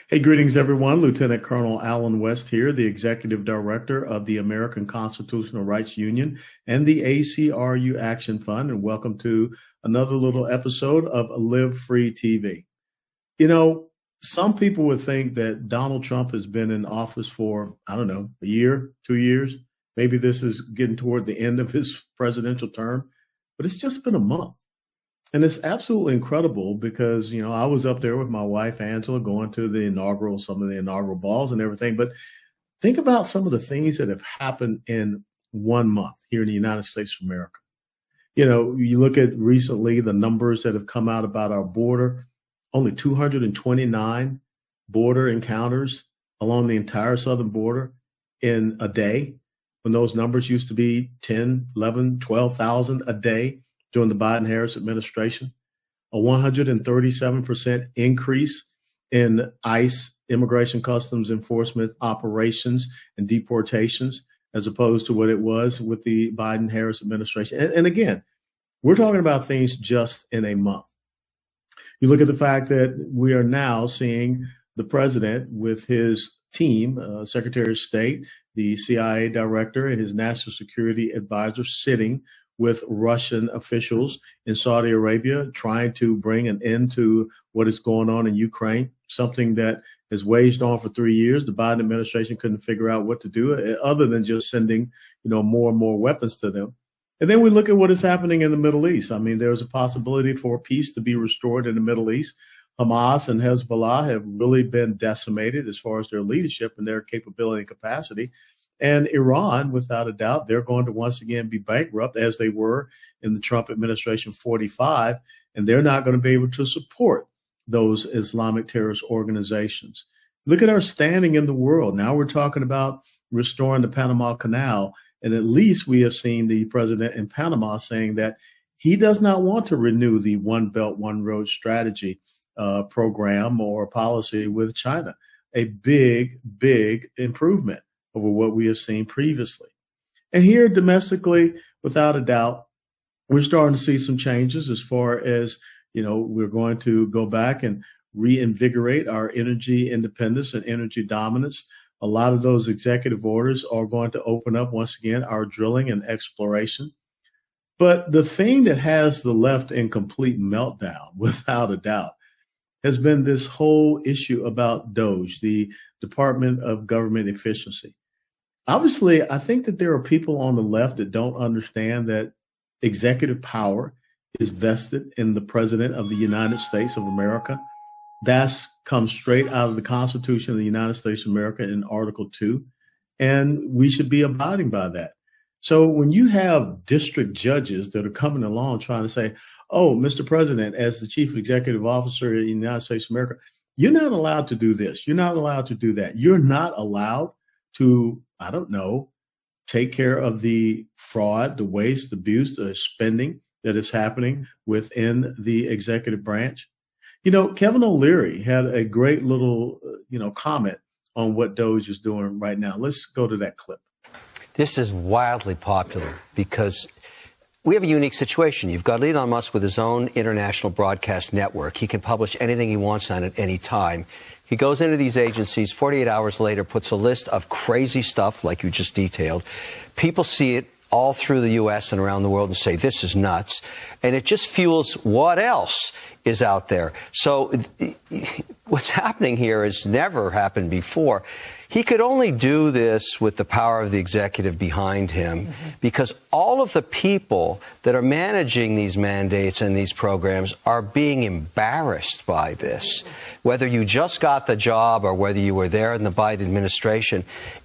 Hey, greetings, everyone. Lieutenant Colonel Alan West here, the Executive Director of the American Constitutional Rights Union and the ACRU Action Fund, and welcome to another little episode of Live Free TV. You know, some people would think that Donald Trump has been in office for, I don't know, a year, 2 years. Maybe this is getting toward the end of his presidential term, but it's just been a month. And it's absolutely incredible because, I was up there with my wife, Angela, going to some of the inaugural balls and everything. But think about some of the things that have happened in 1 month here in the United States of America. You look at recently the numbers that have come out about our border, only 229 border encounters along the entire southern border in a day, when those numbers used to be 10, 11, 12,000 a day during the Biden-Harris administration, a 137% increase in ICE, Immigration Customs Enforcement operations and deportations, as opposed to what it was with the Biden-Harris administration. And again, we're talking about things just in a month. You look at the fact that we are now seeing the president with his team, Secretary of State, the CIA director, and his national security advisor sitting with Russian officials in Saudi Arabia, trying to bring an end to what is going on in Ukraine, something that has waged on for 3 years. The Biden administration couldn't figure out what to do other than just sending, more and more weapons to them. And then we look at what is happening in the Middle East. I mean, there's a possibility for peace to be restored in the Middle East. Hamas and Hezbollah have really been decimated as far as their leadership and their capability and capacity. And Iran, without a doubt, they're going to once again be bankrupt, as they were in the Trump administration 45, and they're not going to be able to support those Islamic terrorist organizations. Look at our standing in the world. Now we're talking about restoring the Panama Canal, and at least we have seen the president in Panama saying that he does not want to renew the One Belt, One Road strategy program or policy with China. A big, big improvement over what we have seen previously. And here domestically, without a doubt, we're starting to see some changes as far as, we're going to go back and reinvigorate our energy independence and energy dominance. A lot of those executive orders are going to open up, once again, our drilling and exploration. But the thing that has the left in complete meltdown, without a doubt, has been this whole issue about DOGE, the Department of Government Efficiency. Obviously, I think that there are people on the left that don't understand that executive power is vested in the President of the United States of America. That's comes straight out of the Constitution of the United States of America in Article 2, and we should be abiding by that. So when you have district judges that are coming along trying to say, oh, Mr. President, as the Chief Executive Officer in the United States of America, you're not allowed to do this. You're not allowed to do that. You're not allowed to, take care of the fraud, the waste, the abuse, the spending that is happening within the executive branch. Kevin O'Leary had a great little, comment on what DOGE is doing right now. Let's go to that clip. This is wildly popular because we have a unique situation. You've got Elon Musk with his own international broadcast network. He can publish anything he wants on it any time. He goes into these agencies, 48 hours later, puts a list of crazy stuff like you just detailed. People see it all through the U.S. and around the world and say, this is nuts. And it just fuels what else is out there. So what's happening here has never happened before. He could only do this with the power of the executive behind him because all of the people that are managing these mandates and these programs are being embarrassed by this. Whether you just got the job or whether you were there in the Biden administration,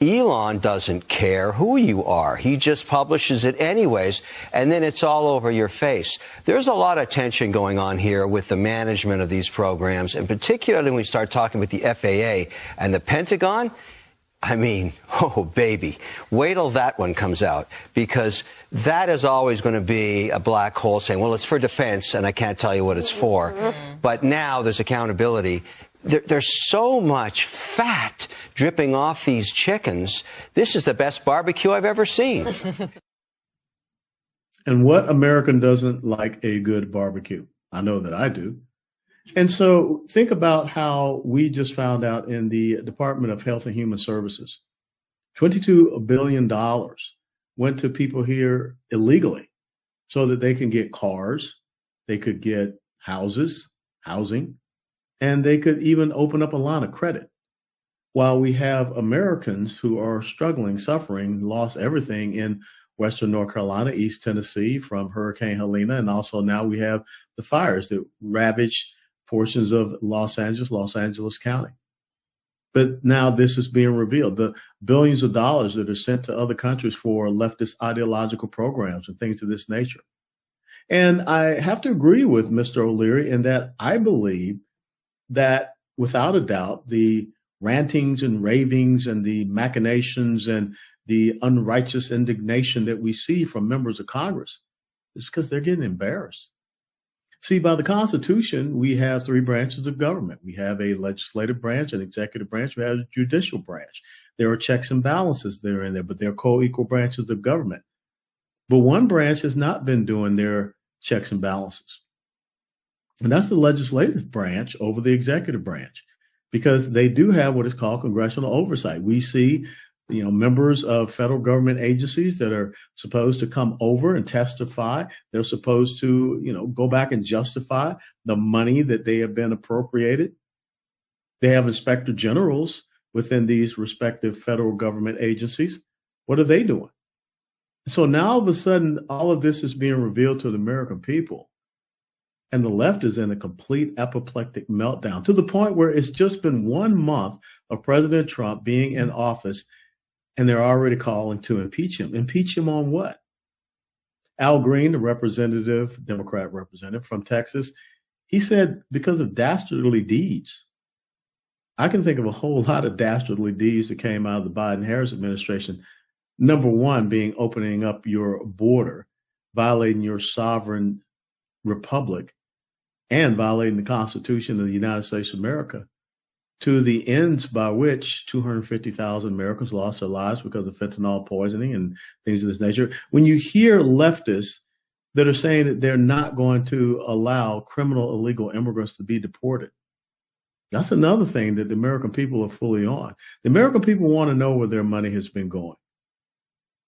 Elon doesn't care who you are. He just publishes it anyways, and then it's all over your face. There's a lot of tension going on here with the management of these programs, and particularly when we start talking with the FAA and the Pentagon. I mean, oh, baby, wait till that one comes out, because that is always going to be a black hole saying, well, it's for defense, and I can't tell you what it's for. But now there's accountability. There's so much fat dripping off these chickens. This is the best barbecue I've ever seen. And what American doesn't like a good barbecue? I know that I do. And so think about how we just found out in the Department of Health and Human Services, $22 billion went to people here illegally so that they can get cars, they could get housing, and they could even open up a line of credit. While we have Americans who are struggling, suffering, lost everything in Western North Carolina, East Tennessee from Hurricane Helene, and also now we have the fires that ravaged portions of Los Angeles County. But now this is being revealed. The billions of dollars that are sent to other countries for leftist ideological programs and things of this nature. And I have to agree with Mr. O'Leary in that I believe that without a doubt, the rantings and ravings and the machinations and the unrighteous indignation that we see from members of Congress is because they're getting embarrassed. See, by the Constitution, we have three branches of government. We have a legislative branch, an executive branch, we have a judicial branch. There are checks and balances that are in there, but they're co-equal branches of government. But one branch has not been doing their checks and balances. And that's the legislative branch over the executive branch, because they do have what is called congressional oversight. We see, members of federal government agencies that are supposed to come over and testify. They're supposed to, go back and justify the money that they have been appropriated. They have inspector generals within these respective federal government agencies. What are they doing? So now all of a sudden, all of this is being revealed to the American people. And the left is in a complete apoplectic meltdown to the point where it's just been 1 month of President Trump being in office, and they're already calling to impeach him. Impeach him on what? Al Green, the Democrat representative from Texas, he said because of dastardly deeds. I can think of a whole lot of dastardly deeds that came out of the Biden-Harris administration. Number one being opening up your border, violating your sovereign republic, and violating the Constitution of the United States of America, to the ends by which 250,000 Americans lost their lives because of fentanyl poisoning and things of this nature. When you hear leftists that are saying that they're not going to allow criminal illegal immigrants to be deported, that's another thing that the American people are fully on. The American people want to know where their money has been going.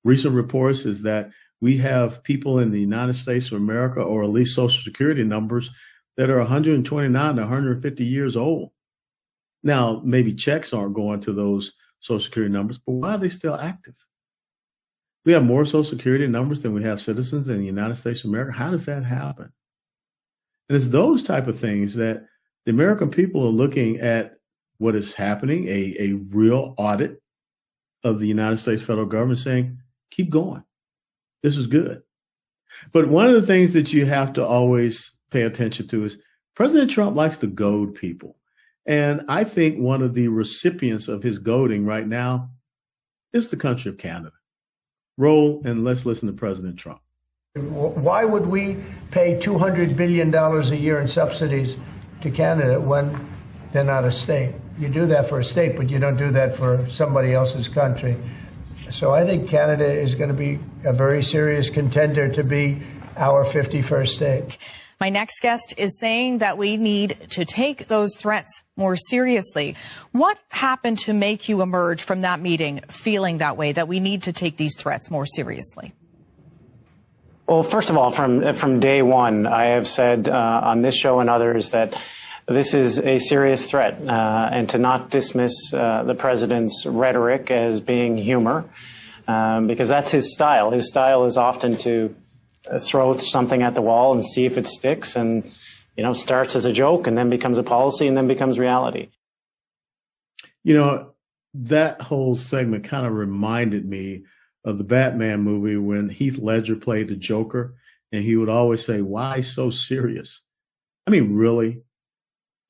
Recent reports is that we have people in the United States of America, or at least Social Security numbers, that are 129 to 150 years old. Now, maybe checks aren't going to those Social Security numbers, but why are they still active? We have more Social Security numbers than we have citizens in the United States of America. How does that happen? And it's those type of things that the American people are looking at what is happening, a real audit of the United States federal government, saying, keep going. This is good. But one of the things that you have to always pay attention to is President Trump likes to goad people. And I think one of the recipients of his goading right now is the country of Canada. Roll, and let's listen to President Trump. Why would we pay $200 billion a year in subsidies to Canada when they're not a state? You do that for a state, but you don't do that for somebody else's country. So I think Canada is going to be a very serious contender to be our 51st state. My next guest is saying that we need to take those threats more seriously. What happened to make you emerge from that meeting feeling that way, that we need to take these threats more seriously? Well, first of all, from day one, I have said on this show and others that this is a serious threat, and to not dismiss the president's rhetoric as being humor, because that's his style. His style is often to throw something at the wall and see if it sticks, and starts as a joke and then becomes a policy and then becomes reality. That whole segment kind of reminded me of the Batman movie when Heath Ledger played the Joker, and he would always say, "Why so serious?" I mean, really?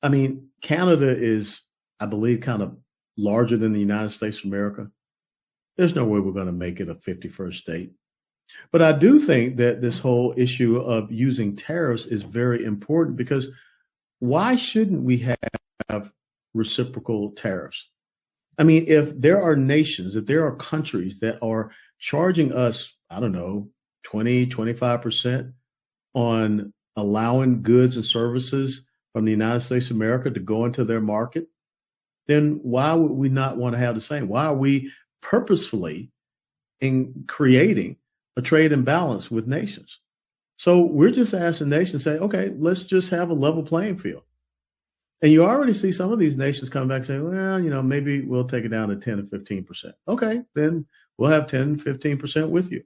I mean, Canada is, I believe, kind of larger than the United States of America. There's no way we're going to make it a 51st state. But I do think that this whole issue of using tariffs is very important, because why shouldn't we have reciprocal tariffs? I mean, if there are nations, if there are countries that are charging us, I don't know, 20, 25% on allowing goods and services from the United States of America to go into their market, then why would we not want to have the same? Why are we purposefully in creating a trade imbalance with nations? So we're just asking nations, say, okay, let's just have a level playing field. And you already see some of these nations come back saying, well, maybe we'll take it down to 10 or 15%. Okay, then we'll have 10, 15% with you.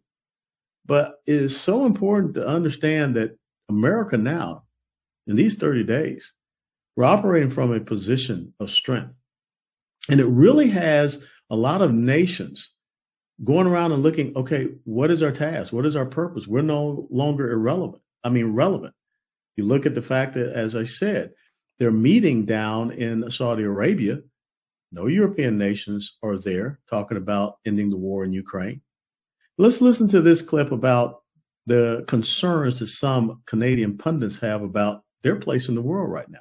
But it is so important to understand that America now, in these 30 days, we're operating from a position of strength. And it really has a lot of nations going around and looking, okay, what is our task? What is our purpose? We're no longer relevant. You look at the fact that, as I said, they're meeting down in Saudi Arabia. No European nations are there talking about ending the war in Ukraine. Let's listen to this clip about the concerns that some Canadian pundits have about their place in the world right now.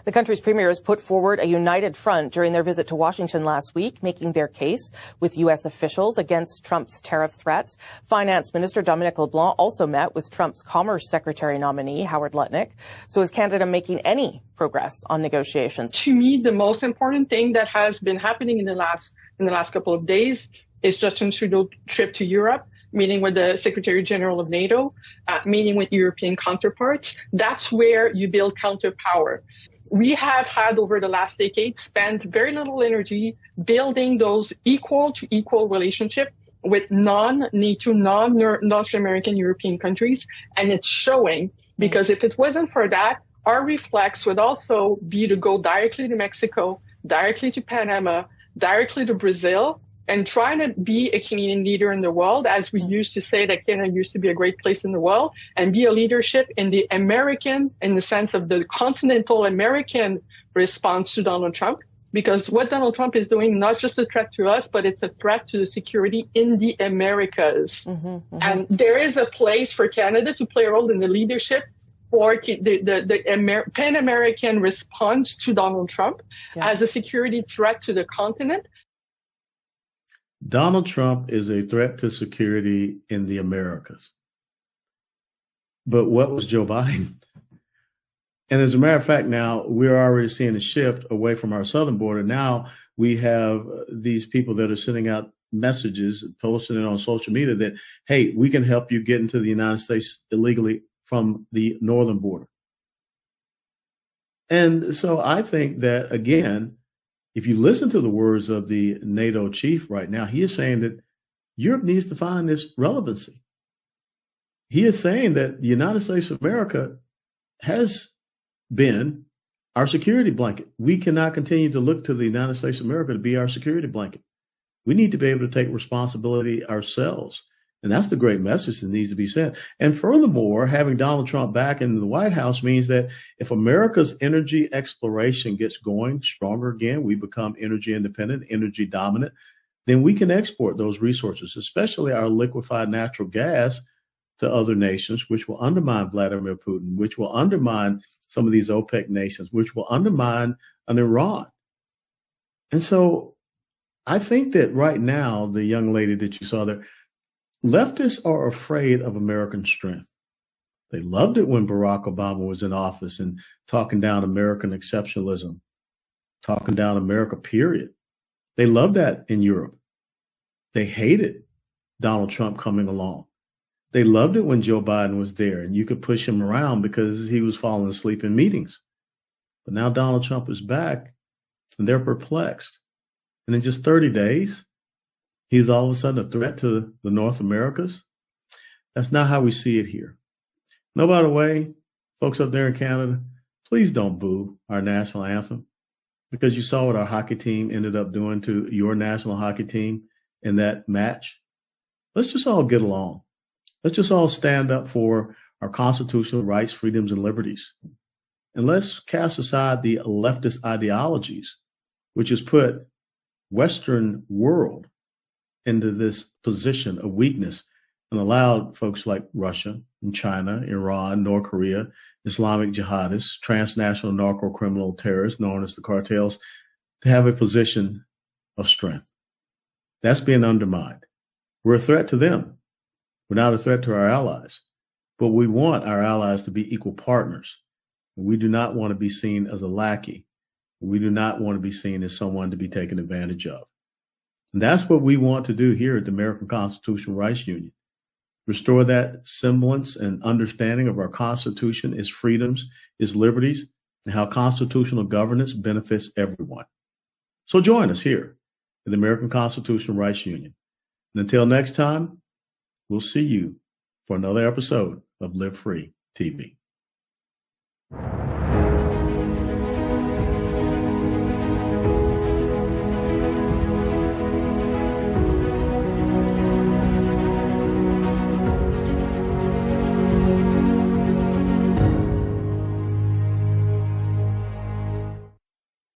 The country's premier has put forward a united front during their visit to Washington last week, making their case with U.S. officials against Trump's tariff threats. Finance Minister Dominic LeBlanc also met with Trump's Commerce Secretary nominee, Howard Lutnick. So is Canada making any progress on negotiations? To me, the most important thing that has been happening in the last couple of days is Justin Trudeau's trip to Europe, meeting with the Secretary General of NATO, meeting with European counterparts. That's where you build counterpower. We have had, over the last decade, spent very little energy building those equal to equal relationship with non-NATO, non-North American European countries. And it's showing, because if it wasn't for that, our reflex would also be to go directly to Mexico, directly to Panama, directly to Brazil, and trying to be a Canadian leader in the world, as we used to say that Canada used to be a great place in the world, and be a leadership in the American, in the sense of the continental American response to Donald Trump. Because what Donald Trump is doing, not just a threat to us, but it's a threat to the security in the Americas. And there is a place for Canada to play a role in the leadership for the Pan-American response to Donald Trump as a security threat to the continent. Donald Trump is a threat to security in the Americas. But what was Joe Biden? And as a matter of fact, now we're already seeing a shift away from our southern border. Now we have these people that are sending out messages, posting it on social media that, hey, we can help you get into the United States illegally from the northern border. And so I think that, again, if you listen to the words of the NATO chief right now, he is saying that Europe needs to find this relevancy. He is saying that the United States of America has been our security blanket. We cannot continue to look to the United States of America to be our security blanket. We need to be able to take responsibility ourselves. And that's the great message that needs to be sent. And furthermore, having Donald Trump back in the White House means that if America's energy exploration gets going stronger again, we become energy independent, energy dominant, then we can export those resources, especially our liquefied natural gas, to other nations, which will undermine Vladimir Putin, which will undermine some of these OPEC nations, which will undermine Iran. And so I think that right now, the young lady that you saw there, leftists are afraid of American strength. They loved it when Barack Obama was in office and talking down American exceptionalism, talking down America, period. They loved that in Europe. They hated Donald Trump coming along. They loved it when Joe Biden was there and you could push him around because he was falling asleep in meetings. But now Donald Trump is back and they're perplexed. And in just 30 days, he's all of a sudden a threat to the North Americas. That's not how we see it here. No, by the way, folks up there in Canada, please don't boo our national anthem, because you saw what our hockey team ended up doing to your national hockey team in that match. Let's just all get along. Let's just all stand up for our constitutional rights, freedoms, and liberties. And let's cast aside the leftist ideologies, which has put Western world into this position of weakness and allowed folks like Russia and China, Iran, North Korea, Islamic jihadists, transnational narco-criminal terrorists known as the cartels, to have a position of strength. That's being undermined. We're a threat to them. We're not a threat to our allies, but we want our allies to be equal partners. We do not want to be seen as a lackey. We do not want to be seen as someone to be taken advantage of. And that's what we want to do here at the American Constitutional Rights Union. Restore that semblance and understanding of our Constitution, its freedoms, its liberties, and how constitutional governance benefits everyone. So join us here at the American Constitutional Rights Union. And until next time, we'll see you for another episode of Live Free TV.